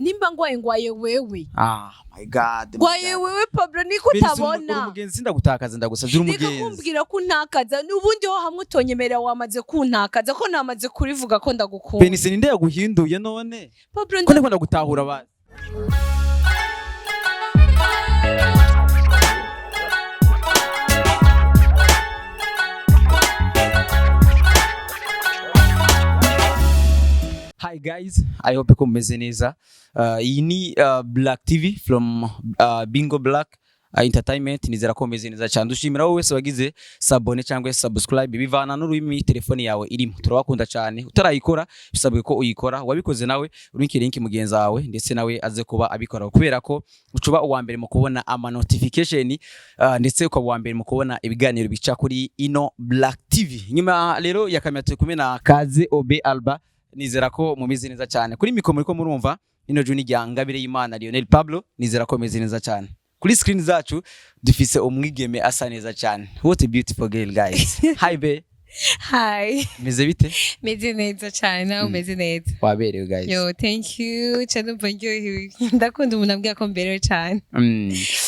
nimba ngwaye wewe my god ngwaye wewe Pablo niko utabona umugenzi ndagutakaza ndagusavye umugenzi niko kumbwira ko ntakaza ubundi ho hamwe utonyemerera wamaze kuntakaza ko namaze kurivuga ko ndagukunda Benise ninde yaguhinduye none Pablo ko ndakunda gutahura abantu Hi guys, I hope ko mumeze neza. Iyi ni Black TV from Bingo Black Entertainment. Nizera ko mumeze neza cyane. Dushimira wowe wese wagize sabone cyangwa subscribe bivana n'ururimi telefone yawe irimo. Turabakunda cyane. Utarayikora bisabwe ko uyikora. Wabikoze nawe urinki link mugenzi wawe ndetse nawe aze kuba abikora kubera ko ucuba uwa mbere mu kubona ama notification ndetse ukaba uwa mbere mu kubona ibiganiro bica kuri ino Black TV. Nyuma rero ya kamera turi kumwe na Kaze Obe Alba. Nizera ko mumeze neza cyane kuri mikoro muriko murumva ino juni ryangabire y'Imana Lionel Pablo. Nizera ko mumeze neza cyane kuri screen zacu dufise umwigeme asa neza cyane. What a beautiful girl guys. Hi be. Hi. Meze bite? Meze neza cyane nawe meze neza. Waberewe guys. Yo thank you cyane mbanyohewe. Ndakunda umuntu abwira ko mberewe cyane.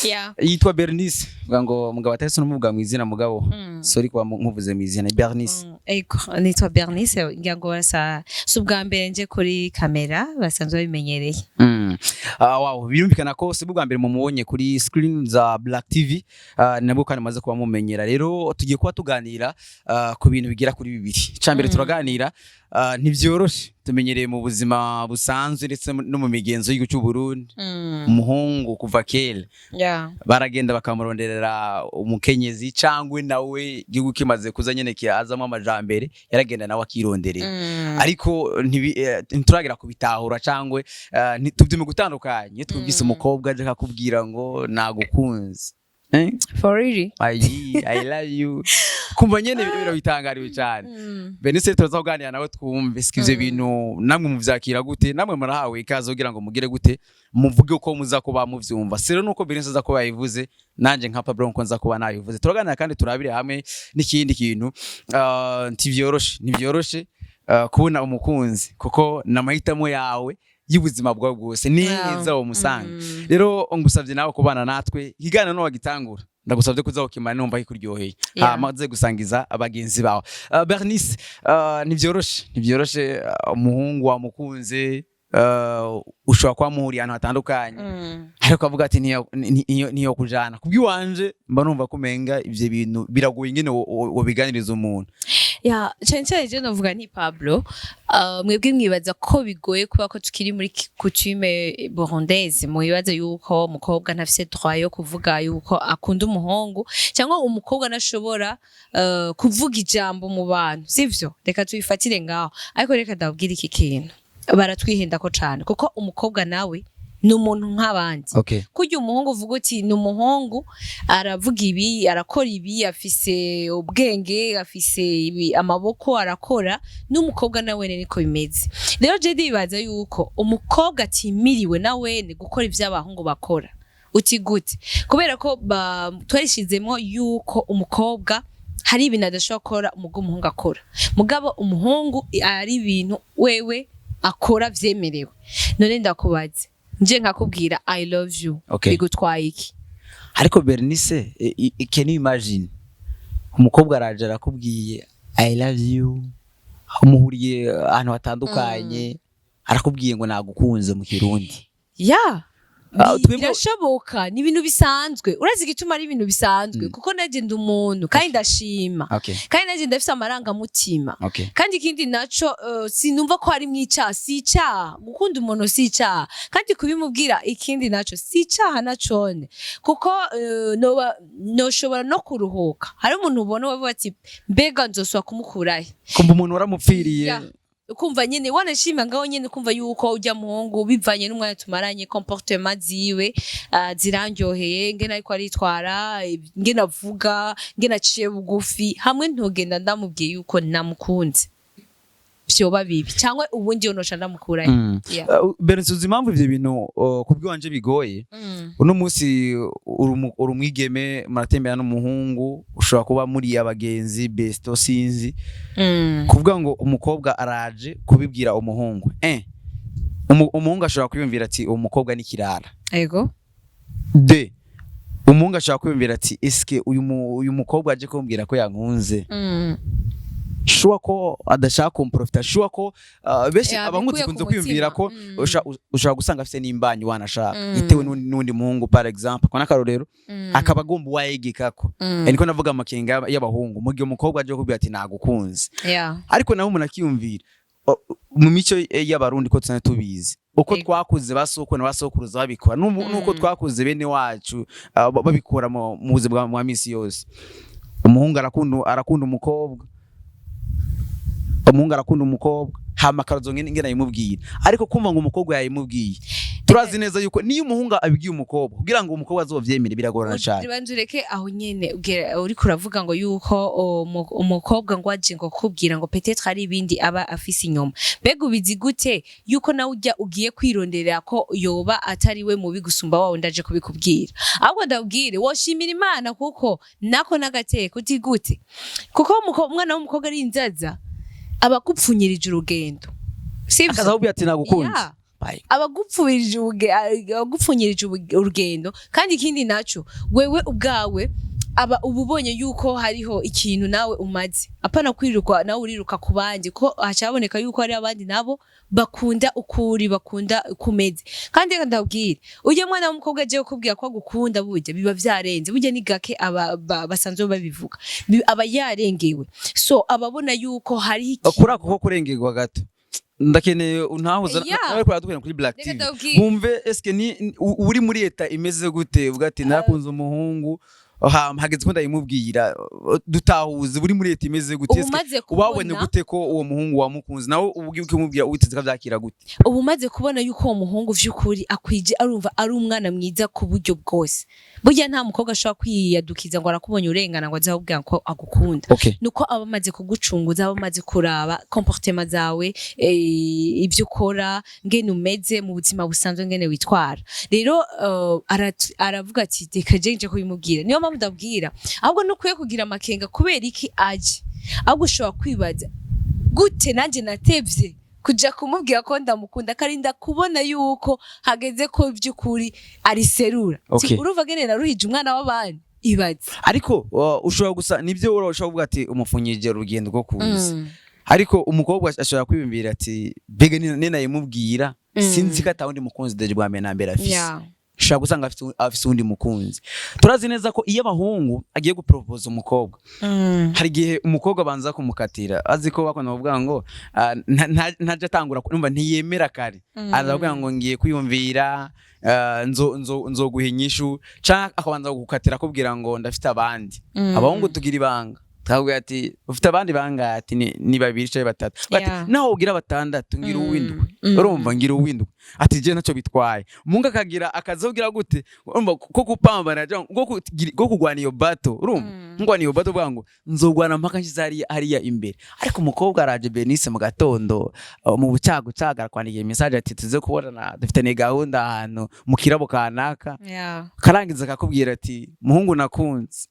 Yeah. Yitwa Bernice. Ngo mugabo atese n'umuvuga mu izina mugabo. Sorry kwa nkuvuze mu izina Bernice. Eko nitwa Bernice ngirango basa subwa mbere nje kuri kamera basanzwe bimenyereye. Wow, birumvikana ko se bwa mbere mumubonye kuri screen za Black TV nabwo kandi maze kuba mumenyera. Rero tugiye kuba tuganira ku bintu bigira kuri bibiri. Cyambere turaganira ntivyoroshe tumenyereye mu buzima busanzwe ndetse no mu migenzo y'Igihugu cy'u Burundi. Umuhungu kuva kera baragenda bakamuronderera umukenyezi cyangwe nawe igihugu kimaze kuza nyene kiazamo amajambere yaragenda nawe akironderera. Ariko ntituragira kubitahura cyangwe tubyime gutandukanye twumvise umukobwa aje akakubwira ngo nagukunze. For really? I love you. Kumva nyene biro bitangariwe cyane. Benise tuzaganira nawe twumve sikivye bintu namwe muvyakira gute namwe murahawe ikazo kugira ngo mugire gute muvuge uko muza kuba muvyumva. Sero nuko Benise za ko yayivuze nanje nka Pablo nko nza kuba nayivuze. Turaganira kandi turabire hamwe n'ikindi kintu ntivyoroshe kubona umukunzi kuko namahitamo yawe y'ubuzima bwawe bwose neza wo musanga. Rero ngusavye nawe kubana natwe higana no wagitangura ndagusavye kuza ukimana numva hikuryoheye maze gusangiza abagenzi bawe. Bernice nivyoroshe umuhungu wa mukunze ushobora kwa muhuri ahantu hatandukanye ariko avuga ati niyo kujana kubwiwanje mba numva kumenga ivyo bintu biragoye ingene wobiganiriza umuntu. Ya cyane je novuga ni Pablo mwebwe mwibaza ko bigoye kuba ko tukiri muri coutume burundaise mwibaza yuko umukobwa ntafise droit yo kuvuga yuko akunda umuhungu cyangwa umukobwa nashobora kuvuga ijambo mu bantu sivyo reka tuyifatire ngaho ariko reka ndabwira iki kintu baratwihenda ko cyane kuko umukobwa nawe ni umuntu nk'abandi. Kujya umuhungu uvuga uti ni umuhungu aravuga ibi arakora ibi afise ubwenge afise ibi amaboko arakora n'umukobwa nawe niko bimeze. Rero je ndibaza yuko umukobwa atimiriwe nawe ni gukora ivy'abahungu bakora uti gute kubera ko twarishizemo yuko umukobwa hari ibintu adashobora gukora umuhungu akora mugabo umuhungu ari ibintu wewe akora vyemerewe. None ndakubaze nje nkakubwira I love you bigutwaye iki? Ariko Bernice can you imagine umukobwa araje arakubwiye I love you umuhuriye ahantu hatandukanye arakubwiye ngo nagukunze mu Kirundi. Vyoshoboka ni ibintu bisanzwe urazi gituma ari ibintu bisanzwe kuko naje ndi umuntu kandi ndashima kandi naje ndafise amaranga mutima kandi ikindi naco sinumva ko ari mwica sica gukunda umuntu sica kandi kubimubwira ikindi naco sica nacone kuko noshobora no kuruhuka. Hari umuntu ubona wewe ati mbega nzoswa kumukurahe kumva umuntu waramupfiriye kumva nyene wanashima ngaho nyene kumva yuko ujya muhungu bivanye n'umwanya tumaranye comportement ziwe zirandyoheye ngena ariko aritwara ngena avuga ngena aciye bugufi hamwe ntogenda ndamubwiye yuko namukunze vyoba bibi cyangwa ubundi yonosha ndamukuraye. Bernice uzi impamvu ivyo bintu kubwiwanje bigoye uno munsi urumwigeme muratembera n'umuhungu ushobora kuba muri abagenzi besto sinzi kuvuga ngo umukobwa araje kubibwira umuhungu umuhungu ashobora kwiyumvira ati umukobwa ni kirara. Ego. De umuhungu ashobora kwiyumvira ati eske uyu mukobwa aje kumbwira ko yankunze. Shuwa ko adashaka kumprofita, shuwa ko benshi abankunze kunze kwiyumvira ko ushobora gusanga afite n'imbanyi wanashaka itewe n'undi muhungu par exemple kona karorero akaba agomba wayegekako. Niko navuga amakenga y'abahungu mu gihe umukobwa aje kubwira ati nagukunze. Ariko naho umuntu akiyumvira mu mico y'abarundi ko tsane tubizi uko twakuze basoko na basokuruza babikora nuko twakuze bene wacu babikora mu buzima bwa misi yose. Umuhungu arakunda umukobwa, umuhungu arakunda umukobwa hama karozo ngene ayimubwira, ariko kumva ngo umukobwa yayimubwiye turazi neza yuko niyo umuhungu abwiye umukobwa kugira ngo umukobwa azovyemere biragorana cyane. Banzureke aho nyene uri kuravuga ngo yuko umukobwa ngo aje ngo kubwira ngo peut-être ari ibindi aba afise inyuma. Mbega ubizi gute yuko nawe ugiye kwironderera ko yoba atari we mubi gusumba wawe ndaje kubikubwira? Ahubwo ndabwire woshimira Imana kuko nako nagateka uti gute, kuko umwana w'umukobwa ari inzaza abagupfunyirije urugendo, sivyo? Akazahubya ati nagukunze. Abagupfunyirije urugendo, kandi ikindi naco wewe ubwawe aba ububonye yuko hariho ikintu nawe umaze, apana kwiruka nawe uriruka kubandi ko hacaboneka yuko hari abandi nabo bakunda ukuri, bakunda kumeze. Kandi ndabwire uje mwana w'umukobwa aje kubwira ko agukunda burya biba vyarenze, burya ni gake basanzwe babivuga, aba yarengewe, so ababona yuko hari iki kuri ako ko kurengerwa gato. Ndakeneye untahuza nawe kuri adukena kuri Black TV bumve eske ni uri muri leta imeze gute uvuga ati narakunze umuhungu hageze ko ndayimubwira dutahuze buri muri leta imeze gute ubabonye gute ko uwo muhungu wamukunze nawe ubwiye kumubwira witeze ka byakira gute? Ubu maze kubona yuko uwo muhungu vy'ukuri akwije arumva ari umwana mwiza ku buryo bwose, burya nta mukobwa ashobora kwiyadukiza ngo arakubonye urengana ngo azabubwira ko agukunda. Nuko aba maze kugucunguza, aba maze kuraba comportement zawe, ibyo ukora, ngene umeze mu buzima busanzwe, ngene witwara. Rero aravuga ati reka je kubimubwira. Niyo mpamvu ndabwira ahubwo nukwiye kugira amakenga kubera iki aje, ahubwo ushobora kwibaza gute nanje natevye kuja kumubwira ko ndamukunda karinda kubona yuko hageze ko by'ukuri ariserura. Urumva gene naruhije umwana w'abandi ibaze. Ariko ushobora gusa nivyo urashobora kuvuga ati umupfunyije urugendo rwo kuza, ariko umukobwa ashobora kwibimbira ati bega nina yimubwira sinzi ko atawundi mukunzi deje bwa mbere na mbere afise. Shaka gusanga afise undi mukunzi. Turazi neza ko iyo abahungu agiye gupropose umukobwa hari gihe umukobwa banza kumukatira azi ko bakona bavuga ngo ntaje atangura numva ntiyemera kare, aravuga ngo ngiye kwiyumvira nzoguha inyishu canke akabanza gukatira kubwira ngo ndafite abandi. Abahungu tugira ibanga tavuga ati ufite abandi banga ati ni babiri cyangwa batatu, bati naho ugira batandatu ngira uwindwe, urumva ngira uwindwe ati je naco bitwaye. Mungu akagira akazogira gute urumva ko kupambana ngo kugwana iyo bato, urumva ngwana iyo bato bwango nzogwana mpaka nshizari hariya imbere. Ariko umukobwa araje Benice mu gatondo mu bucago cagara kwandikiye message ati tuze kubona dufite ne gahunda hano mu kirabo kanaka, karangiza akakubwira ati muhungu nakunze.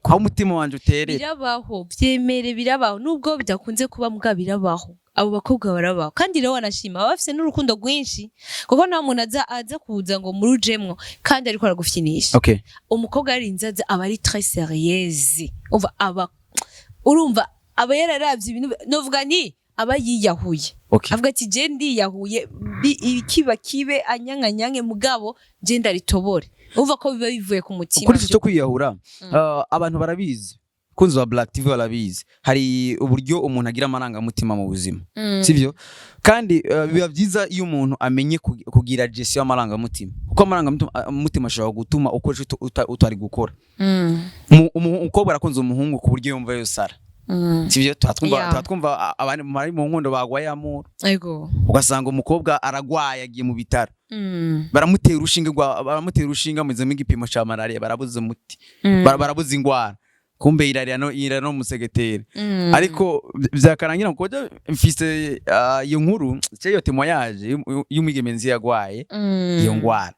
Aho umutima wanje uterera birabaho, byemere birabaho, nubwo bidakunze kuba muga birabaho. Abo bakobwa barabaho, kandi rero wanashima bafise n'urukundo rwinshi, kuko nta muntu aza kuza ngo murujemwo kandi ariko aragufyinisha. Umukobwa ari inzaza aba ari très sérieuse, urumva aba yararavye ibintu novuga ni aba yiyahuye. Avuga ati je ndiyahuye ikiba kibe anyanyanyange mugabo je ndaritobore. Uva ko biba bivuye ku mutima. Kuri cyo kwiyahura abantu barabizi, kunzi wa Black TV barabizi, hari uburyo umuntu agira amaranga mutima mu buzima, sivyo? Kandi biba byiza iyo umuntu amenye kugira gestion y'amaranga mutima, kuko amaranga mutima ashobora gutuma ukoresha utari gukora. Umukobwa arakunze umuhungu ku buryo yumva yosara, sivyo? Twatwumva abandi muri mu nkundo bagwaye amura, ugasanga umukobwa aragwaye agiye mu bitaro, baramutera urushinga mu zemi gipimo cha malaria, barabuze umuti, barabuze ingwara, kumbe irariya no musegetera. Ariko vyakarangira ko mfise iyo nkuru cyo témoignage y'umugemenzi yagwaye iyo ngwara.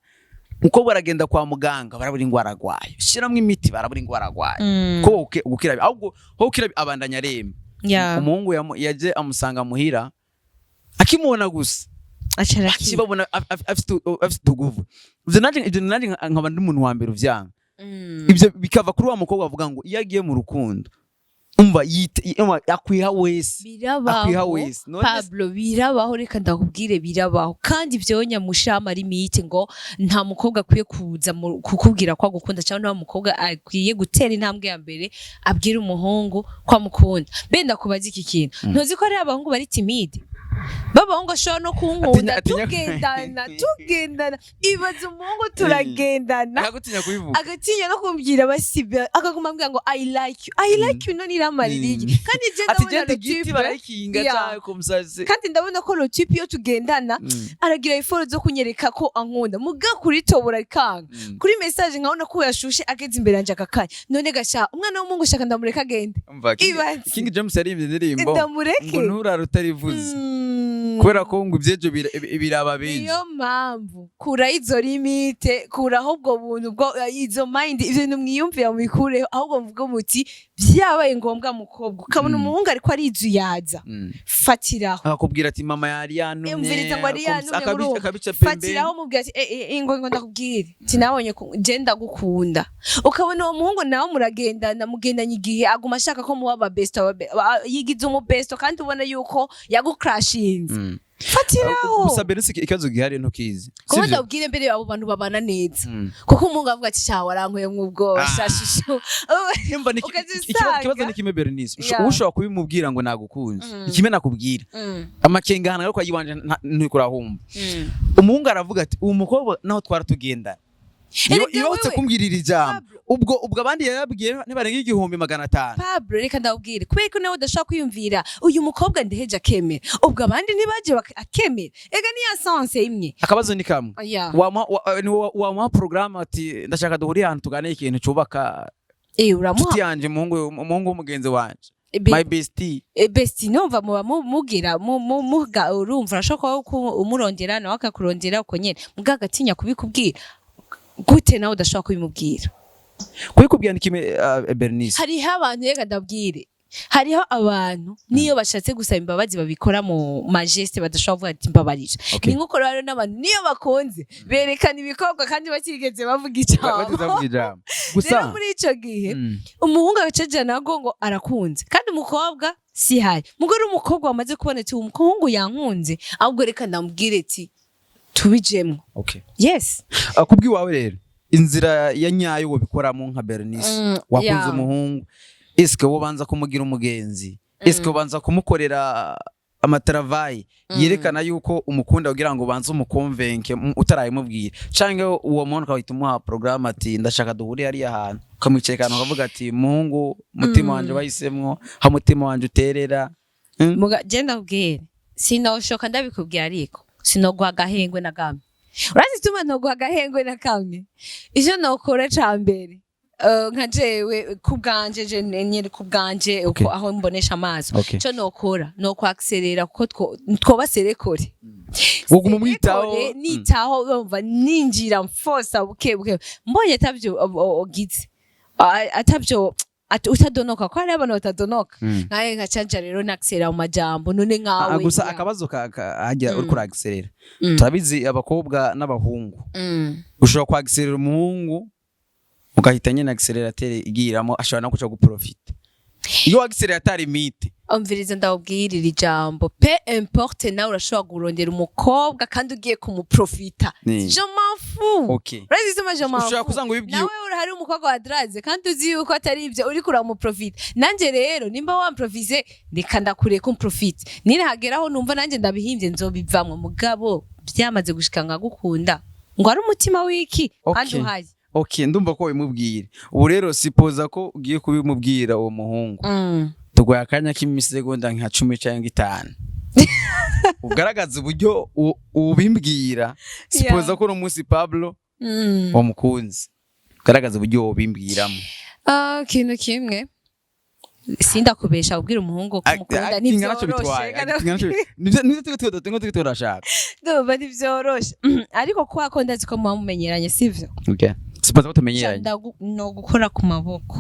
Umukobwa aragenda kwa muganga, barabura ingwara agwaye, shiramwe imiti, barabura ingwara agwaye, ko gukira ahubwo ho gukira abandanya remba. Umuhungu yaje amusanga muhira, akimubona gusa akibabona afite tuguvu ivyo naje nkaba ndi umuntu wa mbere uvyanga ivyo bikava kuri wa mukobwa avuga ngo iyo agiye mu rukundo umva akwiha wese birabaho Pablo birabaho reka ndakubwire birabaho kandi vyonya mushama ari mite ngo nta mukobwa akwiye kuza kukubwira ko agukunda cyangwa nta mukobwa akwiye gutera intambwe ya mbere abwira umuhungu ko amukunda benda kubaza iki kintu ntuzi ko ari abahungu bari timide babahungu ashobora no kunkunda tugendana ibaze umuhungu turagendana agatinya no kumbwira basiba akaguma ambwira ngo I like you none iramaririye kandi je kandi ndabona ko lotipe yo tugendana aragira iforo zo kunyereka ko ankunda muga kuri tobora kanga kuri message nkabona ko yashushe ageze imbere yanje akakanya none gasha umwana w'umuhungu shaka ndamureka agende King James yari indirimbo ngo nturara utarivuze kubera ko ngo ivyejo biraba benshi iyo mpamvu kura izo limite kura ahubwo buntu bwo izo mind ibintu mwiyumvira mubikureho ahubwo mvuga muti vyabaye ngombwa mukobwa ukabona umuhungu ariko ari izu yaza fatiraho akakubwira ati mama yari yanumye umviriza ngo ari yanumye akabica pembe fatiraho mubwira ati ingo ndakubwire tinabonye genda gukunda ukabona uwo muhungu nawe muragendana mugendanye igihe aguma ashaka ko muba best yigize umu best kandi ubona yuko yagucrashinze fatiraho gusa benshi ikibazo gihari ntukizi kuko ndabwire mbere abo bantu babana neza kuko umuntu avuga ati cyawe arankuye mwubwo shashisho nimba ikibazo ni kimwe Bernice ushobora kubimubwira ngo nagukunze ikime nakubwira amakenga hana ariko yibanje ntikurahumba umuhungu aravuga ati uwo mukobwa naho twaratugenda iyo utse kumbwirira ijambo ubwo abandi yababwiye ntibarenga 1500 Pablo reka ndabwire kubera ko nawe udashaka kwiyumvira uyu mukobwa ndeheje akemera ubwo abandi nibaje akemera ega ni ya sense imwe akabazo ni kamwe wa programme ati ndashaka duhuri ahantu tugane ikintu cubaka uramuha yanje umuhungu w'umugenzi wanje my bestie bestie numva muba mugira muga urumva urashaka ko umurondera nawe akakurondera uko nyene mugagatinya kubikubwira gute nawe udashaka kubimubwira kubikubwira ni kimwe Bernice hariho abantu reka ndabwire hariho abantu niyo bashatse gusaba imbabazi babikora mu majeste badashobora kuvuga ati mbabarira ni nkuko rero n'abantu niyo bakonze berekana ibikorwa kandi bakigeze bavuga ijambo gusa muri ico gihe umuhungu agaceje nago ngo arakunze kandi umukobwa si hari mugore umukobwa wamaze kubona ati umuhungu yankunze ahubwo reka ndamubwire ati tubijemwe yes kubwiwawe rero inzira ya nyayo wobikoramo nka Bernice wakunze umuhungu eske wobanza kumugira umugenzi eske wobanza kumukorera amatravail yerekana yuko umukunda kugira ngo banze umukonvenke utarayimubwira canke uwo muntu kawita umuha programme ati ndashaka duhuri ari ahantu kamwicekana akavuga ati muhungu mutima wanje bayisemwo ha mutima wanje uterera muga genda ubwire sinoshoka ndabikubwira ariko sinogwa agahengwe na gamwe urazi tuma nogwa agahengwe na kamwe ivyo nokora cambere nka jewe kubganje je nyeri kubganje uko aho mbonesha amaso cyo nokora no kwakserera kuko twobaserekore uguma mwitaho nitaho bumva ninjira mfosa bukebuke mbonye atavyo ogize atavyo utadonoka ko ari abantu batadonoka naye nkacanja rero naksera mu majambo none nkawe gusa akabazo hajya uri kuragserera turabizi abakobwa n'abahungu ushobora kwagserera umuhungu ugahitanye na accelerateur igiramo ashobora no kuca guprofita iyo accelerateur imite umviriza ndawubwirira ijambo pe importe nawe urashobora kurondera umukobwa kandi ugiye kumuprofita je m'en fous urazi sema je m'en fous ushobora kuzanga ubibwiye nawe urahari umukobwa wa Dragiye kandi uzi yuko atari ivyo uri kuramuprofita nanje rero nimba wamprofise ndikanda kure kumprofite nine hageraho numva nanje ndabihimbye nzobivamwe mugabo byamaze gushika ngagukunda ngo ari umutima wiki kandi uhaye ndumva ko bimubwire ubu rero sipoza ko ugiye kubimubwira uwo muhungu tugwaye akanya k'imisegonda nka 10 cyangwa 5 ugaragaza uburyo ubimbwira sipoza ko no munsi Pablo wamukunze ugaragaza uburyo ubimbwiramo kintu kimwe sindakubesha ubwira umuhungu ko mukunda nivyoroshe nivyo turashaka ndumva nivyoroshe ariko kwa ko ndazi ko mumenyeranye sivyo sipoza ko tumenyeranye no gukora ku maboko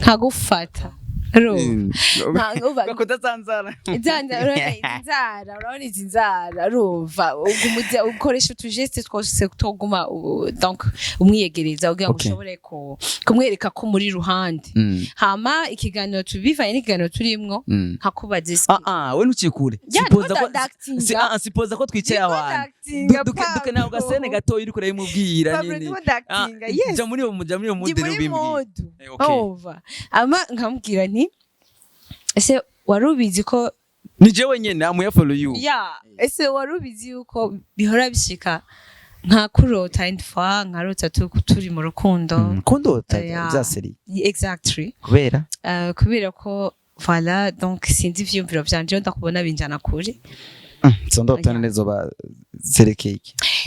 nkagufata urumva bakudazanzara inzara urabona izi nzara urumva ukoresha utujeste twose tuguma donc umwiyegereza kugira ngo ushobore kumwereka ko muri ruhande hama ikiganiro tubivanye n'ikiganiro turimwo hakubaza we ntukikure sipoza ko twicaye ahantu dukeneye ugasene gatoya uri kureba imubwira nyine jya muri uwo mudere ubimbwira ama nkamubwira nti ese wari ubizi ko ni jewe nyene amuya follow you ese wari ubizi yuko bihora bishika nka kurota indfa nkarota turi mu rukundo kundota bya seri exactly kubera ko voilà donc sinzi ivyumviro vyanje ndakubona binjana kure ndota nezo ba zerekeye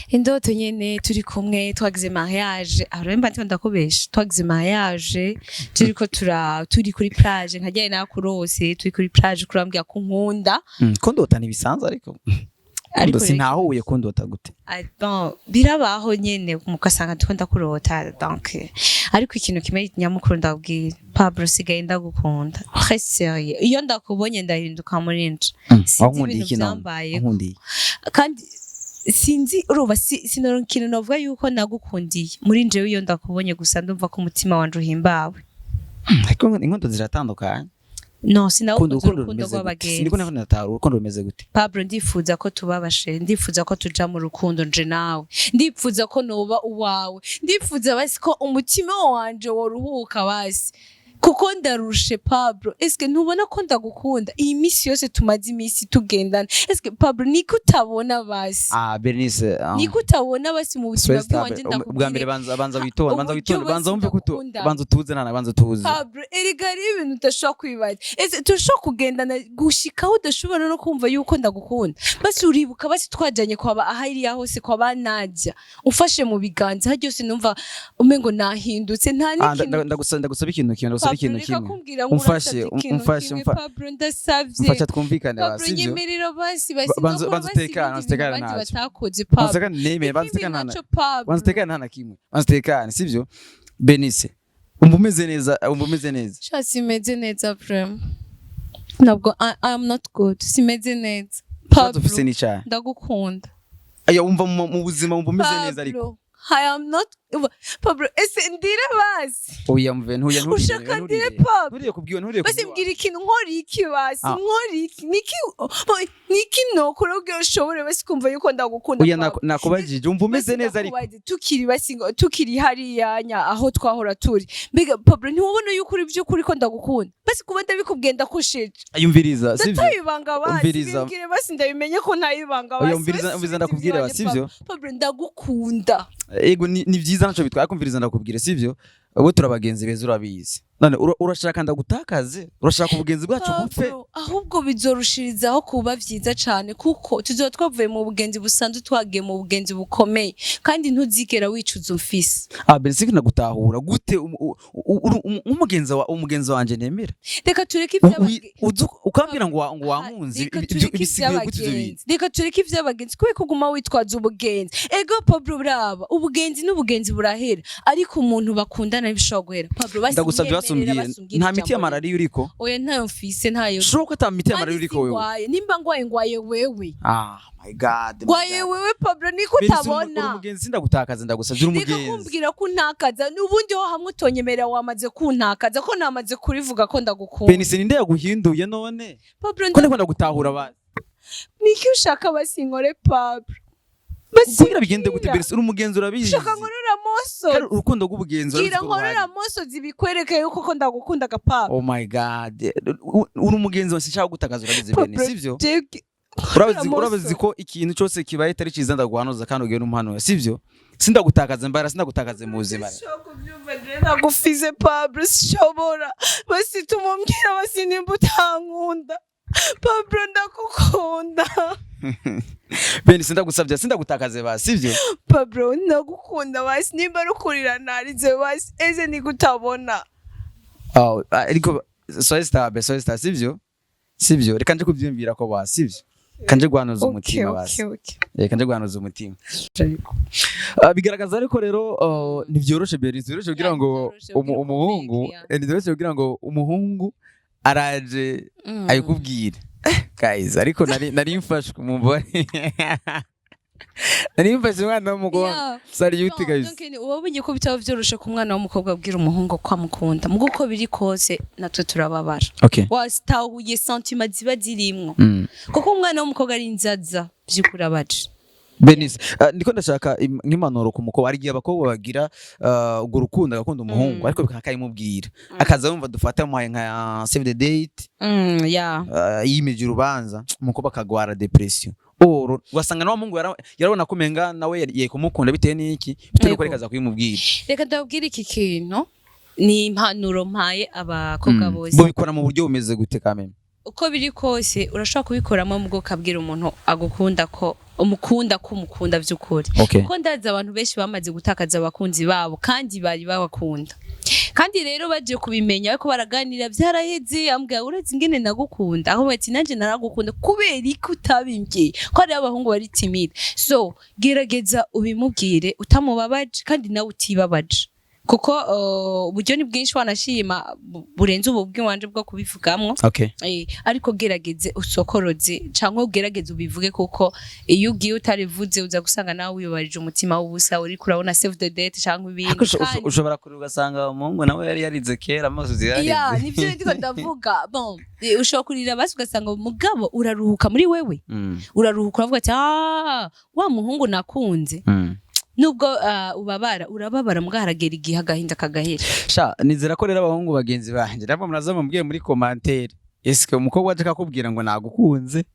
indoto nyene turi kumwe twagize mariage aremba ndakubesha twagize mariage turi kuri plage nkajyanye nakurose turi kuri plage kurambya ko nkunda kundota nibisanzwe ariko sinahuye kundota gute bon birabaho nyene mukasanga tukunda kurota donc ariko ikintu kimwe nyamukuru ndabwira Pablo sigaye ndagukunda très sérieux iyo ndakubonye ndahinduka muri nje sinzi ibintu byambaye kandi sinzi uruba sinoronkintu novuga yuko nagukundiye muri njewe iyo ndakubonye gusa ndumva ko umutima wanje uhimbawe ariko inkondo ziratandukanye no sinakunda urukundo rw'abagenzi niko natara urukundo rumeze gute Pablo ndifuza ko tubabashe ndifuza ko tuja mu rukundo nje nawe ndifuza ko noba uwawe ndifuza basi ko umutima wanje woruhuka basi kuko ndarushe Pablo eske ntubona ko ndagukunda iyi misi yose tumaze imisi tugendana eske Pablo niko utabona basi Bernice niko utabona basi mu buzima bwanje ndakubwira bwa mbere banza witonda banza wumve ko banza utuze nana banza utuze Pablo erigari ibintu utashobora kwibaza ese tushobora kugendana gushikaho udashobora no kumva yuko ndagukunda basi uribuka basi twajanye kwaba ahari hose kwaba najya ufashe mu biganza hajyose numva umengo nahindutse nta n'ikintu ndagusaba ikintu ikintu kimwe umfashe Pablo ndasavye umfasha twumvikane basi sivyo banza tekana batakoze Pablo banza tekana nta kimwe banza tekana sivyo Benice umumeze neza shasi meze neza vraiment nabwo I am not good simeze neza Pablo ndagukunda aya umva mu buzima umumeze neza ariko I am not Pablo ese ndire basi oya mve ntuya ushaka ndire Pablo nturiye kubwiwe basi mbwira ikintu nkori iki basi nkori iki niki nokora ubwo ushobore basi kumva yuko ndagukunda oya nakubajije umva umeze neza ariko tukiri basi tukiri hariyanya aho twahora turi mbega Pablo ntiwubona yuko uri byukuri ko ndagukunda basi kuba ndabikubwenda kushije ayumviriza sivyo ndayibanga basi mbwire basi ndabimenye ko ntayibanga basi umviriza ndakubwira basi sivyo Pablo ndagukunda ego ni vyiza naco bitwaye kumviriza ndakubwira sivyo wowe turabagenzi beza urabizi none urashaka ndagutakaze urashaka ubugenzi bwacu bupfe ahubwo bizorushirizaho kuba vyiza cyane kuko tuzo twavuye mu bugenzi busanzwe twagiye mu bugenzi bukomeye kandi ntuzigera wicuza umfise Bensiki nagutahura gute umugenzi wanje nemera reka tureke ivy'abagenzi ukambira ngo wankunze ibisigaye gute reka tureke ivy'abagenzi kuko kuguma witwaza ubugenzi ego Pablo brava ubugenzi n'ubugenzi burahera ariko umuntu bakundana bishobora guhera Pablo basi nta miti ya malaria uriko oya ntayo mfise ntayo shuko ata miti ya malaria uriko wewe nimba ngwaye wewe my god ngwaye wewe Pablo niko utabona umugenzi ndagutakaza ndagusavye umugenzi reka kumbwira ko ntakaza nubundi ho hamwe utonyemera wamaze kuntakaza ko namaze kurivuga ko ndagukunda Benice ninde yaguhinduye none Pablo ko ndakunda gutahura basi niki ushaka basinkore Pablo kugira bigende gute Benice uri umugenzi urabizi shaka nkorera moso kandi urukundo rw'ubugenzi gira nkorera moso zibikwereke yuko ko ndagukunda gapapa oh my god uri umugenzi wese nshaka gutakaza urabizi Benice sivyo urabizi ko ikintu cyose kibaye tari ciza ndaguhanuza kandi ugiye n'umuhanuye sivyo sindagutakaza mbara sindagutakaza mu buzima nagufize Pablo shobora basi tumumbwira basi nimba utankunda Pablo ndagukunda Benice ndagusavye sindagutakaze basi sivyo Pablo ndagukunda basi nimba rukurira narize basi eze nigutabona ariko soyista sivyo reka nje kubyumvira ko basi sivyo kanje guhanuza umutima basi kanje guhanuza umutima bigaragaza ariko rero nivyoroshe Benice yoroshe kugira ngo umuhungu nivyoroshe kugira ngo umuhungu araje ayikubwira guys ariko nari mfashwe mu mbone nari mfashe umwana w'umukobwa sari yuti guys uwo bunye ko bitaba vyoroshe ku mwana w'umukobwa abwira umuhungu ko amukunda mugo ko biri kose natwe turababara wasitahuye sentiment ziba zirimwo kuko umwana w'umukobwa ari inzaza vyukura baje Benis ndiko ndashaka nk'impanuro ku mukobwa ari gihe abakobwa bagira ugo rukundo agakunda umuhungu ariko bikakayimubwira akaza yumva dufata muhaye nka save the date yimeje urubanza umukobwa akagwara depression wasanga nawo mungu yarabona kumenga nawe yeye kumukunda bitewe n'iki bitewe n'uko rekaza kuyimubwira reka ndabwira iki kintu ni impanuro mpaye abakobwa bose bo bikora mu buryo bumeze gute kameme uko biri kose urashobora kubikoramo mu bwo kabwira umuntu agukunda ko umukunda vy'ukuri kuko ndaza abantu benshi bamaze gutakaza abakunzi babo kandi bari babakunda kandi rero baje kubimenya ariko baraganira vyaraheze ambwa uretse ingene nagukunda aho bati nanje naragukunda kubera iki utabimbye ko ari abahungu bari timide so gerageza ubimubwire utamubabaje kandi nawe utibabaje kuko uburyo ni bwinshi wanashima burenze ubu bw'iwanje bwo kubivugamwo ariko gerageze usokoroze canke ugerageze ubivuge kuko iyo ugiye utarivuze uza gusanga nawe wiyobarije umutima w'ubusa uri kurabona save the date canke ibindi ushobora kuri ugasanga umuhungu nawe yari yarize kera amazi yari nivyo ndiko ndavuga bon ushobora kurira basi ugasanga umugabo uraruhuka muri wewe uraruhuka uravuga ati wa muhungu nakunze nubwo urababara mugaharagera igihe agahinda kagahera sha nizera ko rero abahungu bagenzi banje nabo murazamubwiye muri commentaire eske umukobwa waje akakubwira ngo nagukunze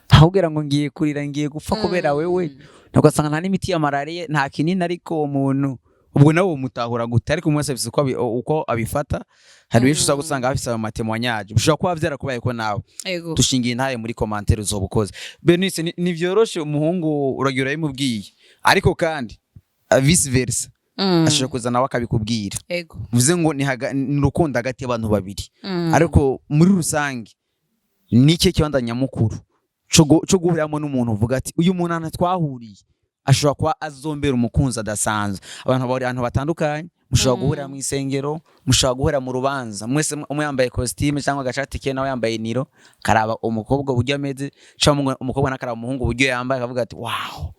ahubwira ngo ngiye kurira ngiye gupfa kubera wewe nagasanga nta n'imiti ya malaria nta kinini ariko umuntu ubwo nawe umutahura gute ariko umwese afise uko abifata hari benshi uza gusanga bafise amatemwanyaje bishobora kuba vyarakubaye ko nawe dushingiye ntaye muri commentaire uzobukoze Benice ni vyoroshe umuhungu uragira yimubwiye ariko kandi vice versa ashobora kuza nawe akabikubwira bivuze ngo ni urukundo hagati y'abantu babiri ariko muri rusange nike kibanda nyamukuru cyo guhuriramo n'umuntu uvuga ati uyu muntu anatwahuriye ashobora kuba azombera umukunzi adasanzwe abantu bari ahantu batandukanye mushobora guhurira mu isengero mushobora guhurira mu rubanza mwese umwe yambaye costume cyangwa agashati ke nawe yambaye niro karaba umukobwa buryo ameze cyangwa umukobwa nakaraba umuhungu buryo yambaye akavuga ati wow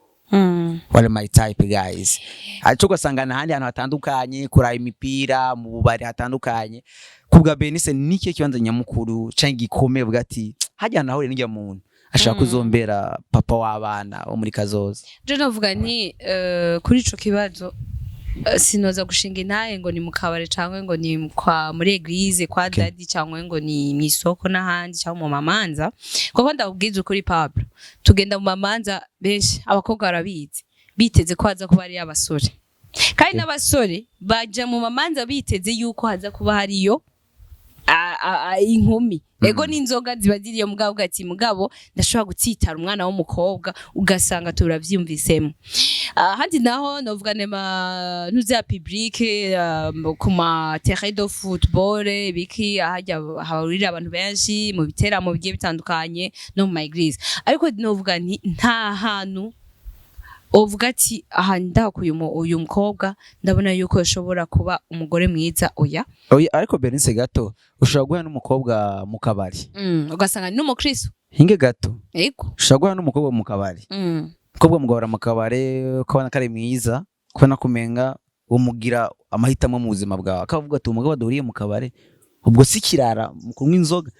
what my type guys aco gasangana handi ahantu hatandukanye kuraba imipira mu bubari hatandukanye kubwa Benice nike kibanza nyamukuru cyangwa gikomeye bwa ati hajya naho n'ijya muntu ashaka kuzombera papa w'abana wo muri kazoza je navuga nti kuri ico kibazo sinoza gushinga intaye ngo ni mukabare cyangwa ngo ni kwa muri eglise kwa daddy cyangwa ngo ni mwisoko n'ahandi cyangwa mu mamanza kuko ndabubwiza ukuri Pablo tugenda mu mamanza benshi abakobwa barabizi biteze ko haza kuba ari abasore kandi n'abasore baje mu mamanza biteze yuko haza kuba hariyo inkumi ego n'inzoga ziba ziriyo mugabo gati mugabo ndashobora gutsitara umwana w'umukobwa ugasanga turavyumvisemo handi naho novuga nema nuza publique ku ma terrain de football biki ahajya hahurira abantu benshi mu biteramo bigiye bitandukanye no mu eglise ariko novuga nti nta hantu uvuga ati aha ndakuye uyu mukobwa ndabona yuko yashobora kuba umugore mwiza oya ariko Benice gato ushobora guhana n'umukobwa mu kabari ugasanga ni n'umukristo hinge gato yego ushobora guhana n'umukobwa mu kabari umukobwa mugahora mu kabari ukabona ko ari mwiza kubona kumenga umugira amahitamo mu buzima bwawe akavuga ati umugabo aduriye mu kabari ubwo si kirara mu kunywa inzoga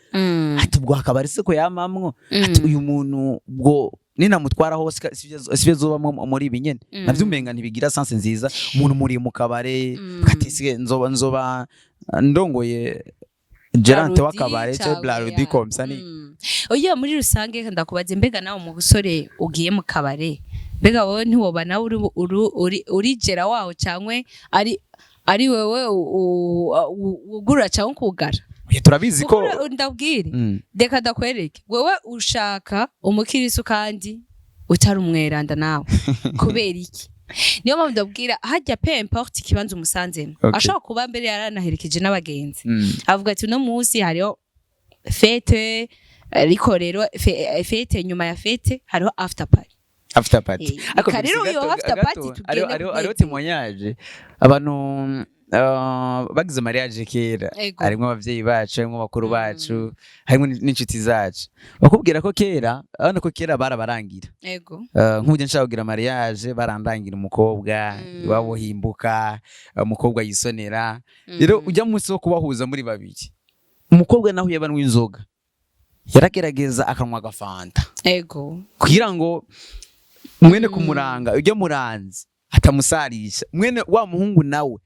ati ubwo akabari se ko yamamwo ati uyu muntu ubwo nina mutwara hose sivyo zoba muri ibinyene navyo umenga ntibigira sense nziza umuntu muri mu kabare katisiye nzoba ndongoye gerante w'akabare cyo blarudi komsani oya muri rusange ndakubaze mbega nawe mu busore ugiye mu kabare mbega wowe ntiwoba nawe uri gera waho cyangwe ari wewe ugura cyangwa kugara turabizi ko ndabwire deka ndakwereke wewe ushaka umukirisu kandi utari umweranda nawe kubera iki niyo mpamvu ndabwira hajya pe importe ikibanza umusanzemo ashaka kuba mbere yaranaherekeje n'abagenzi avuga ati uno munsi hariho fete ariko rero fete nyuma ya fete hariho after party ariko rero iyo after party ariho témoignage abantu bagize mariage kera Ego. harimo abavyeyi bacu harimo bakuru bacu harimo n'inshuti zacu bakubwira ko kera abana ko kera barabarangira Ego. nk'uje nshaka kugira mariage barandangira umukobwa iwabo himbuka umukobwa yisonera rero ujya munsi wo kubahuza muri babiri umukobwa naho yabanwe inzoga yaragerageza akanywa agafanta Ego. kugira ngo mwene kumuranga ujya muranze atamusarisha mwene wa muhungu nawe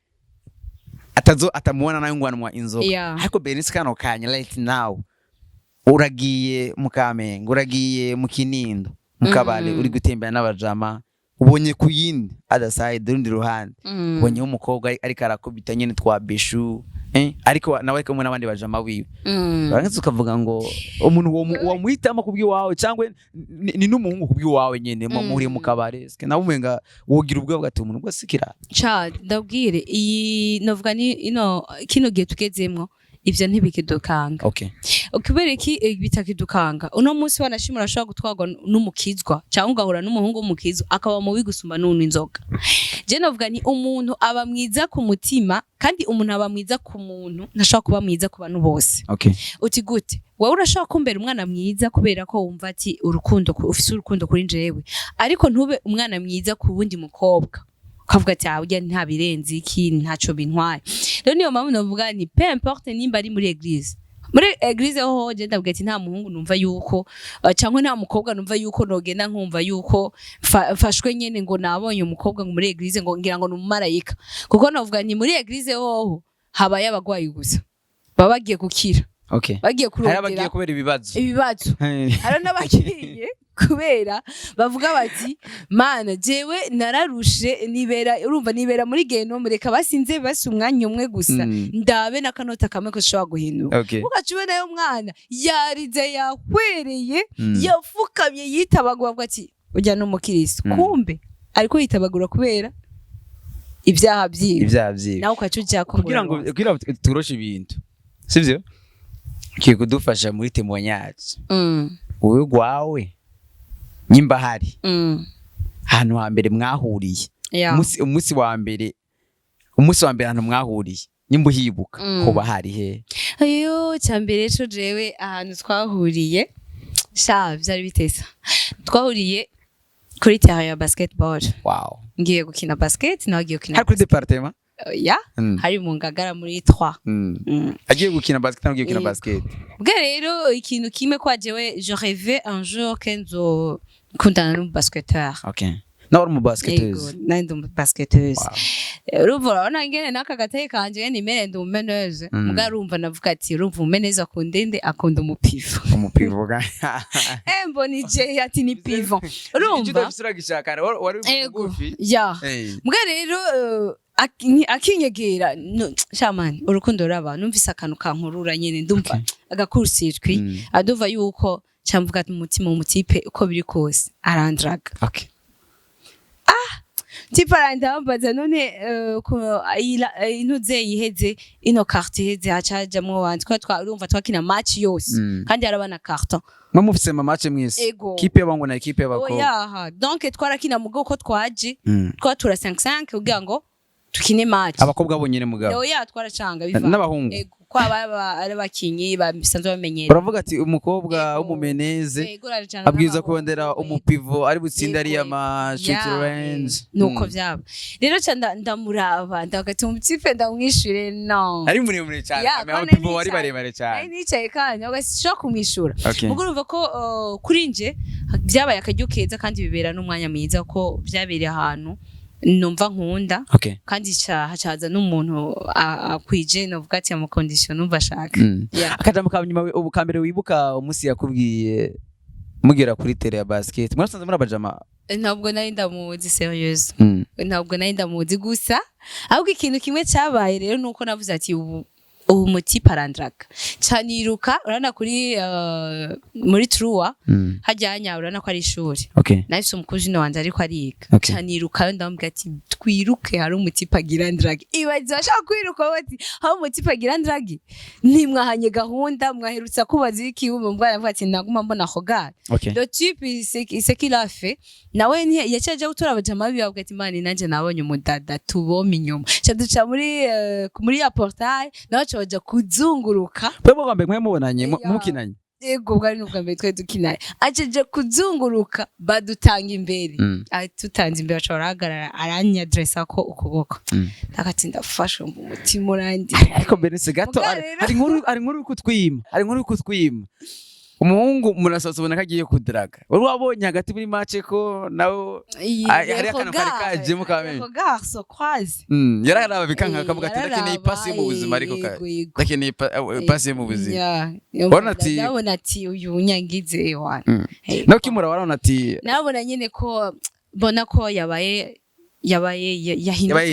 atamubona nayo ngwanwa inzoga ariko Bernice kano kanya right now uragiye mu Kamenge uragiye mu Kinindo mu Kabale uri gutembera n'abajama ubonye ku yindi other side rundi ruhande ubonye umukobwa ariko arakubita nyene twa beshu ariko nawe kumwe n'abandi bajama wiwe barangiza ukavuga ngo umuntu wamuhitamo kubwiwawe cyangwa ni n'umuhungu kubwiwawe nyene muri mu Kabale nawe umenga wogira ubwo bwati umuntu bwo sikira cha ndabwire iyi novuga ni kino gihe tugezemwo ivyo ntibikidukanga kubera iki bitakidukanga uno munsi wanashimura ashobora gutwarwa n'umukizwa cyangwa ugahura n'umuhungu w'umukizwa akaba mubi gusumba n'uno inzoga je novuga ni umuntu aba mwiza ku mutima kandi umuntu aba mwiza ku muntu ntashobora kuba mwiza ku bantu bose uti gute wowe urashobora kumbera umwana mwiza kubera ko wumva ati urukundo ufise urukundo kuri jewe ariko ntube umwana mwiza ku wundi mukobwa ukavuga ati ujya nta birenze iki ntaco bintwaye rero niyo mpamvu navuga ni peu importe nimba ari muri eglise ho je ndavuga ati nta muhungu numva yuko cyangwa nta mukobwa numva yuko nogenda nkumva yuko mfashwe nyene ngo nabonye umukobwa ngo muri eglise ngo ngira ngo numumarayika kuko navuga ni muri eglise ho habaye abagwayi gusa baba bagiye gukira bagiye kurondera hari abagiye kubera ibibazo hari n'abagiye kubera bavuga bati mana jewe nararushe nibera muri geno mureka basinze basi umwanya umwe gusa ndabe nakanota kamwe ko shobora guhindura ugacuwe nayo mwana yarize yahwereye yafukamye yitabagwa ati ujya no mukristo kumbe ariko yitabagura kubera ibyaha byiwe nawe ukacuja kugira ngo turoshe ibintu sivyo kikudufasha muri témoignage wowe gwawe nyimba hari hano hambere mwahuriye umunsi wa mbere hano mwahuriye nyimba uhibuka kuba hari he ayo cyambere cyo jewe ahantu twahuriye byari bitesa twahuriye kuri terrain ya basketball ngiye gukina basket nawe agiye gukina kuri département hari mu Ngagara muri 3 agiye gukina basket nawe agiye gukina basket bwa rero ikintu kimwe kwa jewe je rêvais un jour kenzo kundana n'umu basketteur nawe uri mu basketteuse nandi mu basketteuse urumva urabona ngene naka gateye kanje ni mere ndi umumeneuse mbwa urumva navuga ati urumva umumeneuse akundende akunda umupivo mboni je ati ni pivo urumva wari mugufi mbwa rero akinyegera shamani urukundo raba numvise akantu kankurura nyene ndumva agakursirwi aduva yuko cyamvuga ati umutima umutipe uko biri kose arandraga tipa arandambaza none intuze yiheze ino carte iheze hacajamwo wandi kwa urumva twakina match yose kandi yarabana carte mufise ma match mwese kipe y'abangu na kipe y'abakobwa donc twarakina mugo ko twaje twatura 5-5 kugira ngo tukine match abakobwa bonyene mugabo twaracanga biva n'abahungu kwa baba ari bakinyi babisanzwe bamenyera uravuga ati umukobwa w'umumeneze abwiza kurondera umupivo ari butsinde ari shoot range nuko byaba rero cyanda ndamuraba ndagati umutipe ndamwishure ari muremure cyane umupivo wari barebare cyane nicaye kanya ugasho kumwishura ubwo urumva ko kuri nje byabaye akaryo keza kandi bibera n'umwanya mwiza ko byabereye ahantu numva nkunda kandi hacaza n'umuntu akwije novuga ati mu condition numva shaka akajambo ka nyuma ubukambere wibuka umunsi yakubwiye mugera kuri tele ya basket mwasanze muri abajama ntabwo nari ndamuzi serious ntabwo nari ndamuzi gusa ahubwo ikintu kimwe cyabaye rero nuko navuze ati ubu ubu muti parandraga caniruka urana kuri muri truwa hajyanya urana ko ari ishuri nahise umukujino wanje ariko ariga caniruka ndamubwira ati twiruke hari umuti pagira ndragi ibaze bashaka kwiruka bati hari umuti pagira ndragi ntimwahanye gahunda mwaherutsa kubaza iki umubwa yavuga ati ndaguma mbona hogar le type c'est qu'il a fait nawe yacaje gutora abajama bibavuga ati mani nanje nabonye umudada tuboma inyuma caduca muri ya portail nawe baja kuzunguruka bwo bwa mbere mwemubonanye mukinanye ego bwari n'ubwa mbere twe dukinaye ajeje kuzunguruka badutanga imbere tutanze imbere baca barahagarara aranyadressa ko ukuboko akati ndafashe mu mutima urandi ariko Benise gato ari nkuru kutwima umuhungu murasoza ubona kagiye kudraga wari wabonye hagati muri match ko nawe ari akana kari kaje mu kamenya ko garso croise yararaba bikanka akavuga ati ndakeneye ipasi mu buzima ariko ndakeneye ipasi mu buzima ndabona ati uyu nyangize wana no kimura warabona ati nabona nyene ko bona ko yabaye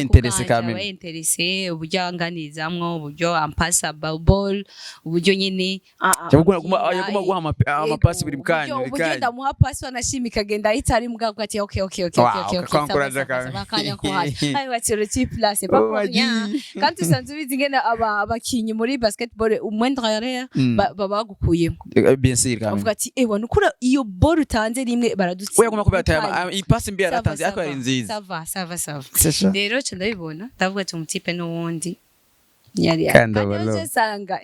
interesse uburyo anganizamwo uburyo ampasa ball uburyo nyine yaguma guha amapasi buri mkanya uburyo ndamuha pasi wanashimika agenda ahitari mbwa ati okay bakanya ko hasi ayi watiro ti place pas pour rien quand tu sens ubizi ngene abakinyi muri basketball umwendra yare babagukuyemo bien sûr quand uvuga ati wana ukura iyo ball utanze rimwe baradutse uyaguma kubata ipasi mbi aratanze akora inziza sava rero cyo ndabibona ndavuga ati umutipe n'uwundi yari kandi sanga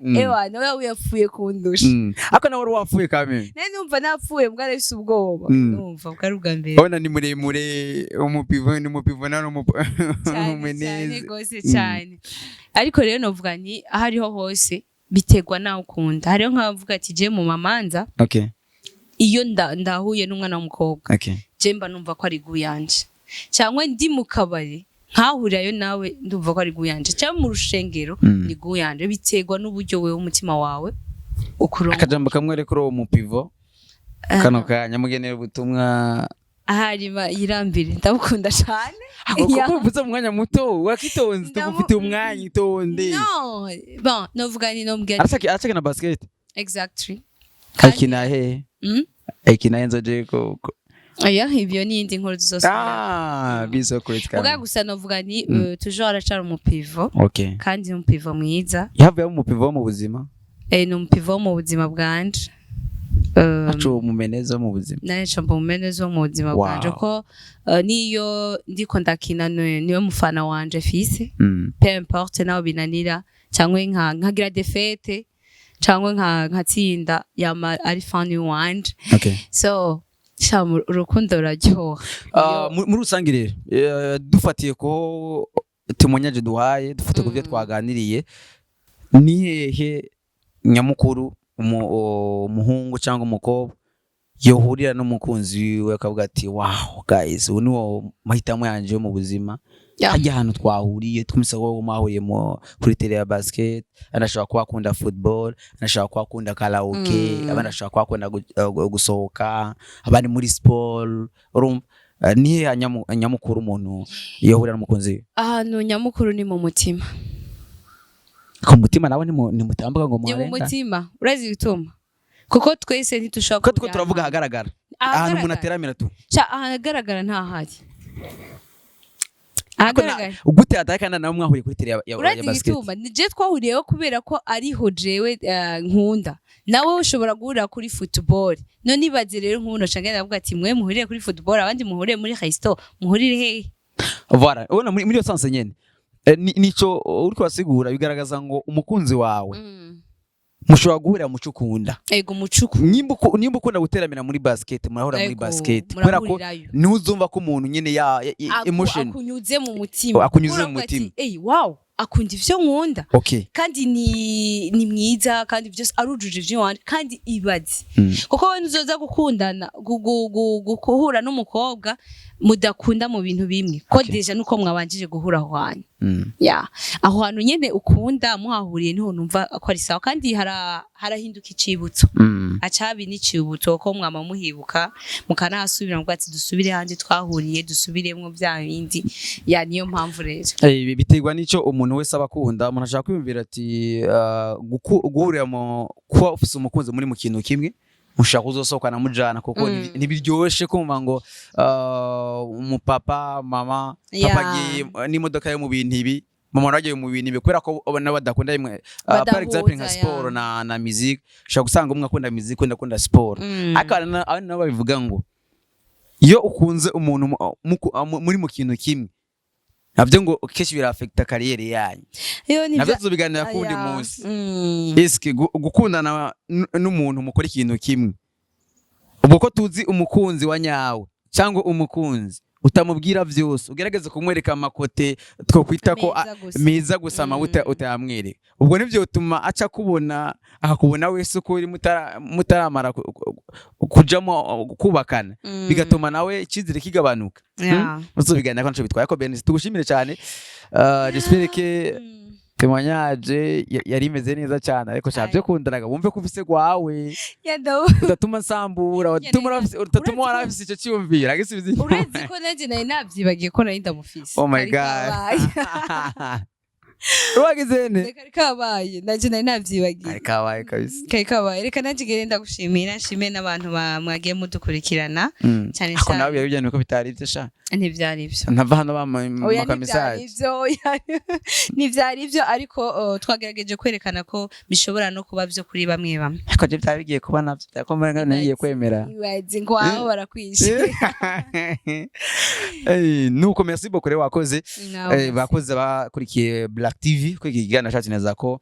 nawe yapfuye kundusha ako nawe wari wapfuye kamwe numva napfuye mbwa rese ubwoba numva bwari ubwa mbere ona ni muremure umupivo na n'umumenezi gose cyane ariko rero novuga nti ahariho hose bitegwa nawe ukunda hariho nkavuga ati je mu mamanza iyo ndahuye n'umwana w'umukobwa je mba numva ko ari guyanje cyangwa ndi mu kabari nkahurirayo nawe ndumva ko ari guyanje cyangwa mu rushengero ni guyanje bitegwa n'uburyo wewe umutima wawe ukuronka akajambo kamwe reko ro umupivo kano kanyamugenera ubutumwa ahari yirambire ndabukunda cyane kuko uvuze umwanya muto wakitonze tugufite umwanya itonde bon novuga ni nombwira arashaka na basket exactly akina he akina enzo jeko aya ibyo ni indi nkuru zose bizo kuritika uga gusa novuga ni toujours aracara mu pivo kandi mu pivo mwiza yavuye mu pivo mu buzima ni mu pivo mu buzima bwanje aco mumenezo mu buzima naco mumenezo mu buzima bwanje ko niyo ndiko ndakina niwe mufana wanje fils peu importe naho binanira cyangwa nkagira defete cyangwa nkatsinda yama ari fan wanje so urukundo ruraryoha muri rusange rero dufatiye ko timonyaje duhaye dufate ku byo twaganiriye ni hehe nyamukuru umuhungu cyangwa umukobwa yohurira n'umukunzi wiwe akavuga ati wow guys ubu niwo mahitamo yanje yo mu buzima hajya ahantu twahuriye twumvise ko mwahuriye kuri tele ya basket anashaka kuba akunda football anashaka kuba akunda karaoke abana ashaka kuba akunda gusohoka abandi muri sport ni nyamukuru umuntu yohurira n'umukunzi ahantu nyamukuru ni mu mutima ku mutima nawe ni mutambuka ngo muharenga ni mu mutima urazi bituma kuko twese ntitushaka ko turavuga hagaragara ahantu umuntu ateramira tu ahagaragara ntahari ugute atakana nawe mwahuriye kuri tele ya basket je twahuriyeho kubera ko ariho jewe nkunda nawe ushobora guhurira kuri football none ibaze rero nkuno cange ndavuga ati mwe muhuriye kuri football abandi muhuriye muri resto muhurire hehe voilà ubona muri yo sanse nyene nico uriko wasigura bigaragaza ngo umukunzi wawe mushobora guhurira mu cukunda ego mucuku nimba ukunda guteramira muri basket murahora muri basket kubera ko ntuzumva ko umuntu nyene ya emotion akunyuze mu mutima wow akunda ivyo nkunda kandi ni mwiza kandi byose arujuje ivyo wandi kandi ibaze kuko we uzoza gukundana guhura n'umukobwa mudakunda mu bintu bimwe ko deja nuko mwabanjije guhura aho hantu aho hantu nyene ukunda muhahuriye niho numva ko ari sawa kandi harahinduka icibutso acabi n'icibutso ko mwama muhibuka mukanahasubira ngo ati dusubire hanje twahuriye dusubiremwo bya bindi niyo mpamvu rero biterwa nico umuntu umuntu wese abakunda umuntu ashaka kwiyumvira ati guhurira mu kuba ufise umukunzi muri mu kintu kimwe mushaka uzosohokana mujana kuko ntibiryoshe kumva ngo umupapa mama papa agiye n'imodoka yo mu bintu ibi mama nagiye mu bintu ibi kubera ko abana badakunda imwe par exemple nka sport na music ushaka gusanga umwe akunda music undi akunda sport akana nabo babivuga ngo iyo ukunze umuntu muri mu kintu kimwe navyo ngo keshi birafecta career yanyu navyo tubiganira kundi munsi eske gukundana n'umuntu mukora ikintu kimwe ubwo ko tuzi umukunzi wa nyawe cyangwa umukunzi utamubwira vyose ugerageze kumwereka amakote two kwita ko meza gusama utayamwereka ubwo nivyo utuma aca kubona akakubona wese uko uri mutaramara kujamo kubakana bigatuma nawe ikizire kigabanuka uzobiganira ko nco bitwaye ko Benz tugushimire cyane j'espère que témoignage yari imeze neza cyane ariko cyavye kundanaga wumve ko ufise gwawe udatuma nsambura udatuma warafise icyo cyumvira agisubiza uretse ko naje nayi navyibagiye ko nari ndamufise oh my god Rwagizene kari kabaye naje nari navyibagiye kari kabaye kabisa kari kabaye reka naje genda gushimira nshime n'abantu mwagiye mudukurikirana cyane ako nawe yabijyanye ko bitari byo sha ntivyari byo ntava hano bamukamisaje ntivyari byo ariko twagerageje kwerekana ko bishobora no kuba byo kuri bamwe bamwe ako je byabigiye kuba navyo yakomera nagiye kwemera ibazi ngo aho barakwishe nuko merci beaucoup wakoze bakoze bakurikiye Black TV ko ikigana cyatsi neza ko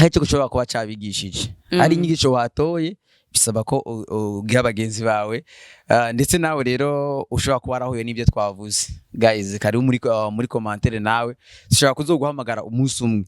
icyo gushobora kuba cabigishije ari inyigisho watoye bisaba ko ugiha abagenzi bawe ndetse nawe rero ushobora kuba arahuye n'ibyo twavuze guys kari muri commentaire nawe ushobora kuzoguhamagara umunsi umwe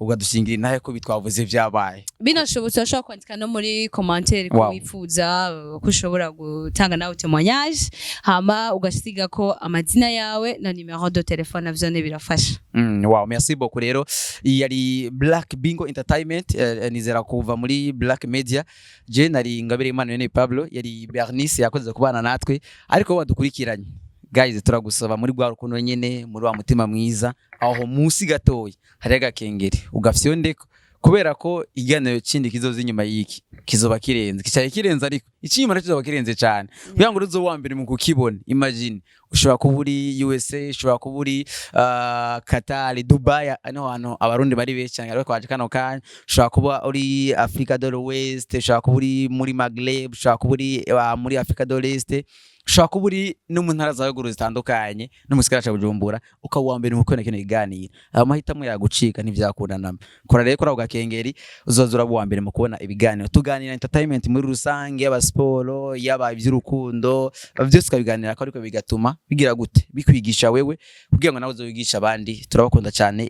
ugadushingira nahe ko bitwavuze vyabaye binashobotse ushobora kwandika no muri commentaire ko wifuza ko ushobora gutanga nawe témoignage hama ugasiga ko amazina yawe na numero de téléphone avyone birafasha wow merci beaucoup rero yari Black Bingo Entertainment nizera kuva muri Black Media je nari Ngabire Imana ne Pablo yari Bernice yakoze kubana natwe ariko badukurikiranye guys turagusaba muri gwa rukundo nyene muri wa mutima mwiza aho musi gatoya hari agakengeri ugafyondeko kubera ko iganiro kindi kizoza inyuma yiki kizoba kirenze kicaye kirenze ariko icyima kizoba kirenze cyane kugira ngo ruzo wambere mu kukibona imagine ushobora kuburi USA ushobora kuburi Qatar Dubai ano hano abarundi bari benshi cyane ariko kwaje kano kanya ushobora kuba uri Africa de l'Ouest ushobora kuburi muri Maghreb ushobora kuburi muri Africa de l'Est ushobora kuburi no mu ntara za guru zitandukanye no mu sikara cha Bujumbura ukawambere mu kone kene iganira amahitamo yagucika ntivyakundana kora rero kora ugakengeri uzozura bwambere mu kubona ibiganiro tuganira entertainment muri rusange yaba sport yaba iby'urukundo byose kabiganira ko ariko bigatuma bigira gute bikwigisha wewe kugira ngo nawe uzobigisha abandi turabakunda cyane